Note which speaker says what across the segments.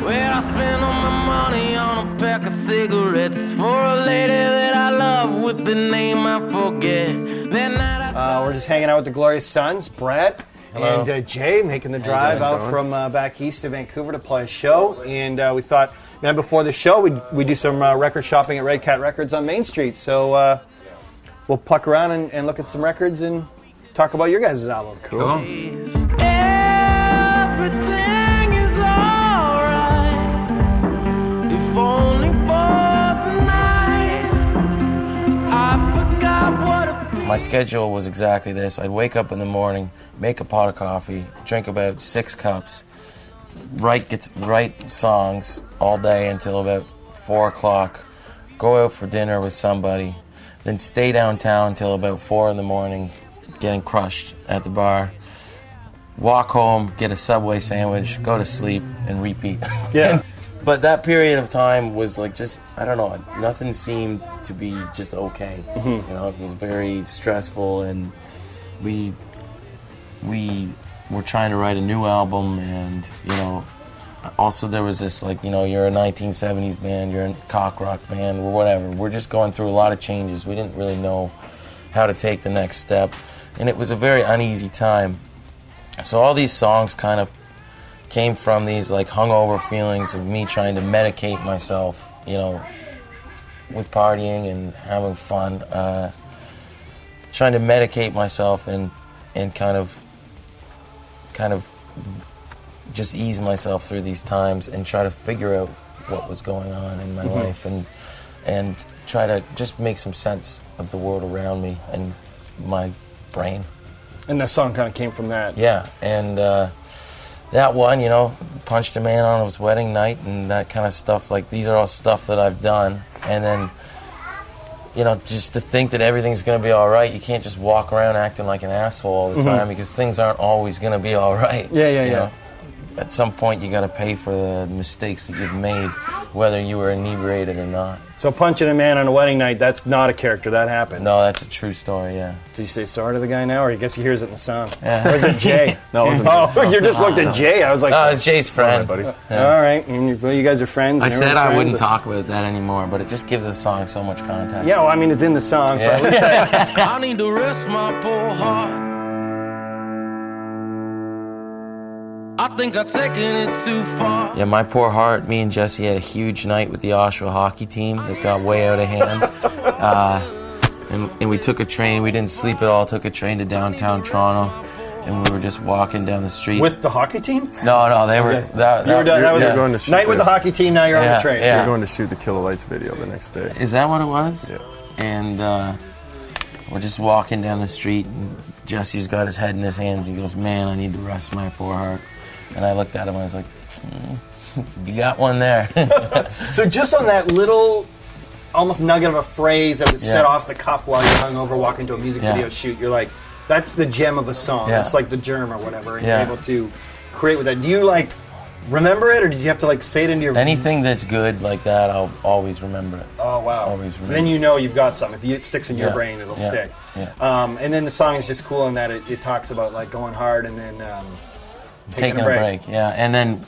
Speaker 1: Well, I spend all my money on a pack of cigarettes for a lady that I love with the name I forget. That night
Speaker 2: We're just hanging out with the Glorious Sons, Brett and Jay, making the drive out from back east to Vancouver to play a show. And we thought, man, before the show, we'd do some record shopping at Red Cat Records on Main Street. So we'll pluck around and look at some records and talk about your guys' album.
Speaker 3: Cool.
Speaker 1: everything is alright, if only for the night. I forgot what it
Speaker 3: My schedule was exactly this. I'd wake up in the morning, make a pot of coffee, drink about 6 cups, write songs all day until about 4 o'clock, go out for dinner with somebody, then stay downtown till about 4 in the morning, getting crushed at the bar, walk home, get a Subway sandwich, go to sleep, and repeat.
Speaker 2: Yeah.
Speaker 3: But that period of time was like just, I don't know, nothing seemed to be just okay. You know, it was very stressful, and we were trying to write a new album, and, you know, also there was this, like, you know, you're a 1970s band, you're a cock rock band, or whatever. We're just going through a lot of changes. We didn't really know how to take the next step, and it was a very uneasy time. So all these songs kind of came from these like hungover feelings of me trying to medicate myself, you know, with partying and having fun, trying to medicate myself and kind of just ease myself through these times and try to figure out what was going on in my life and try to just make some sense of the world around me and my brain.
Speaker 2: And that song kind of came from that.
Speaker 3: Yeah, and that one, you know, punched a man on his wedding night and that kind of stuff. Like, these are all stuff that I've done. And then, you know, just to think that everything's going to be all right, you can't just walk around acting like an asshole all the time, because things aren't always going to be all right.
Speaker 2: Yeah.
Speaker 3: know? At some point, you got to pay for the mistakes that you've made, whether you were inebriated or not.
Speaker 2: So punching a man on a wedding night, that's not a character, that happened.
Speaker 3: No, that's a true story, yeah.
Speaker 2: Did you say sorry to the guy now, or I guess he hears it in the song?
Speaker 3: Yeah.
Speaker 2: Or is it Jay?
Speaker 4: No, it wasn't
Speaker 2: Oh, you just looked at Jay. I was like,
Speaker 3: Oh, it's Jay's friend.
Speaker 4: buddy.
Speaker 2: all right, and you guys are friends.
Speaker 3: I
Speaker 2: and
Speaker 3: said
Speaker 2: everyone's
Speaker 3: I
Speaker 2: friends.
Speaker 3: wouldn't talk about that anymore, but it just gives the song so much context.
Speaker 2: Yeah, well, I mean, it's in the song, so at least
Speaker 1: I need to rest my poor heart. I think I've taken it too far.
Speaker 3: Yeah, my poor heart. Me and Jesse had a huge night with the Oshawa hockey team that got way out of hand. And we took a train. We didn't sleep at all. Took a train to downtown Toronto, and we were just walking down the street.
Speaker 2: with the hockey team?
Speaker 3: No, they were.
Speaker 2: You were done. That was
Speaker 4: you're
Speaker 2: a
Speaker 4: going to shoot
Speaker 2: night with the hockey team. Now you're on
Speaker 3: Yeah,
Speaker 2: the train.
Speaker 3: yeah.
Speaker 4: You're going to shoot the Killer Lights video the next day.
Speaker 3: Is that what it was?
Speaker 4: Yeah.
Speaker 3: And we're just walking down the street, and Jesse's got his head in his hands. He goes, "Man, I need to rest my poor heart." And I looked at him and I was like, you got one there.
Speaker 2: So just on that little, almost nugget of a phrase that was set off the cuff while you're hungover walking to a music video shoot, you're like, that's the gem of a song.
Speaker 3: Yeah.
Speaker 2: It's like the germ or whatever, and
Speaker 3: Yeah.
Speaker 2: you're able to create with that. Do you like remember it, or did you have to like say it into your?
Speaker 3: Anything that's good like that, I'll always remember it.
Speaker 2: Oh wow!
Speaker 3: Always remember.
Speaker 2: Then you know you've got something. If it sticks in your
Speaker 3: Yeah.
Speaker 2: brain, it'll
Speaker 3: Yeah.
Speaker 2: stick.
Speaker 3: Yeah.
Speaker 2: And then the song is just cool in that it talks about like going hard and then
Speaker 3: Taking a break, yeah. And then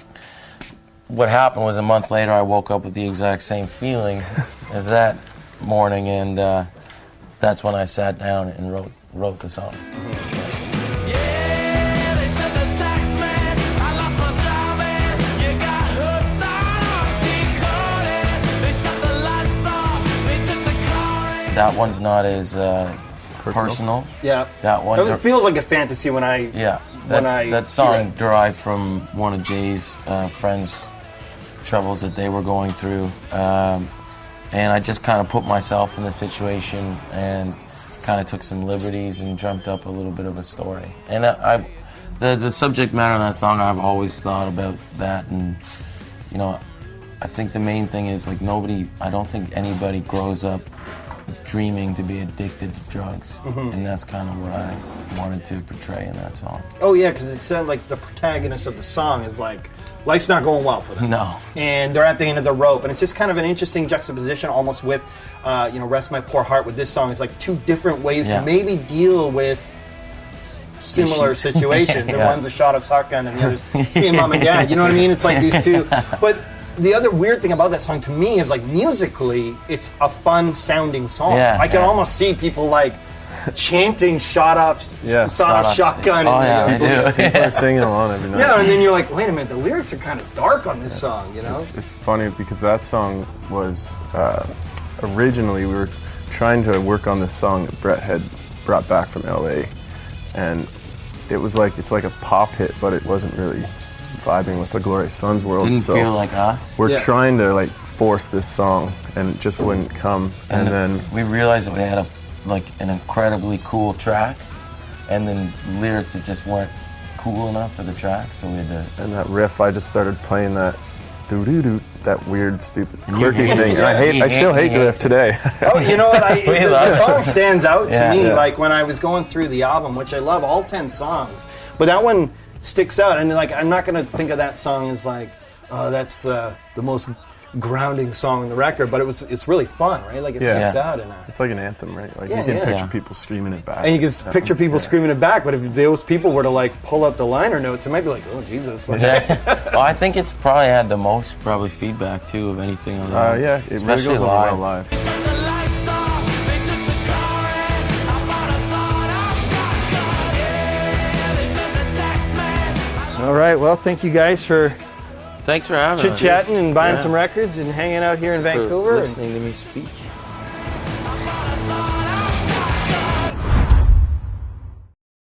Speaker 3: what happened was a month later, I woke up with the exact same feeling as that morning, and that's when I sat down and wrote the song.
Speaker 1: Yeah, they said the tax man, I lost my job and you got hooked on oxycodone. They shut the lights off, they took the car and
Speaker 3: That one's not as personal.
Speaker 2: Yeah.
Speaker 3: That one.
Speaker 2: It feels like a fantasy when I.
Speaker 3: Yeah,
Speaker 2: when
Speaker 3: that song derived from one of Jay's friends' troubles that they were going through, and I just kind of put myself in the situation and kind of took some liberties and dreamt up a little bit of a story. And the subject matter of that song, I've always thought about that, and you know, I think the main thing is like I don't think anybody grows up dreaming to be addicted to drugs, and that's kind of what I wanted to portray in that song.
Speaker 2: Oh yeah, because it sounded like the protagonist of the song is like life's not going well for them.
Speaker 3: No.
Speaker 2: And they're at the end of the rope. And it's just kind of an interesting juxtaposition almost with, Rest My Poor Heart with this song. It's like two different ways to maybe deal with similar situations. And one's a shot of shotgun and the other's seeing mom and dad. You know what I mean? It's like these two. But the other weird thing about that song to me is like musically, it's a fun sounding song.
Speaker 3: Yeah,
Speaker 2: I can almost see people like chanting shot off shotgun.
Speaker 3: Oh,
Speaker 2: and
Speaker 4: People are singing along every night.
Speaker 2: yeah, and then you're like, wait a minute, the lyrics are kind of dark on this song, you know?
Speaker 4: It's funny because that song was originally we were trying to work on this song that Brett had brought back from LA, and it's like a pop hit, but it wasn't really vibing with the Glorious Sons world.
Speaker 3: Didn't
Speaker 4: so
Speaker 3: feel like us.
Speaker 4: we're trying to like force this song, and it just wouldn't come. And then
Speaker 3: we realized that we had an incredibly cool track, and then lyrics that just weren't cool enough for the track, so we had to.
Speaker 4: And that riff, I just started playing that doo-doo-doo, that weird, stupid, quirky
Speaker 3: hate
Speaker 4: thing.
Speaker 3: it.
Speaker 4: And I still hate the riff today.
Speaker 2: Oh, you know what? The song stands out to me.
Speaker 4: Yeah.
Speaker 2: Like when I was going through the album, which I love all 10 songs, but that one sticks out. And like, I'm not going to think of that song as like, that's the most grounding song on the record. But it's really fun, right? Like it sticks out.
Speaker 4: It's like an anthem, right? Like you can picture people screaming it back.
Speaker 2: And you can picture people screaming it back. But if those people were to like pull up the liner notes, it might be like, oh Jesus. Like,
Speaker 3: Well, I think it's probably had the most feedback too of anything on that.
Speaker 4: Yeah, it really
Speaker 3: especially
Speaker 4: goes over well live.
Speaker 1: The lights off, they took the car and I bought a sawed-off shotgun. Yeah, they sent the tax man.
Speaker 2: all right. Well, thank you guys for
Speaker 3: Thanks for having us.
Speaker 2: chit-chatting and buying some records and hanging out here in
Speaker 3: For
Speaker 2: Vancouver.
Speaker 3: listening to me speak.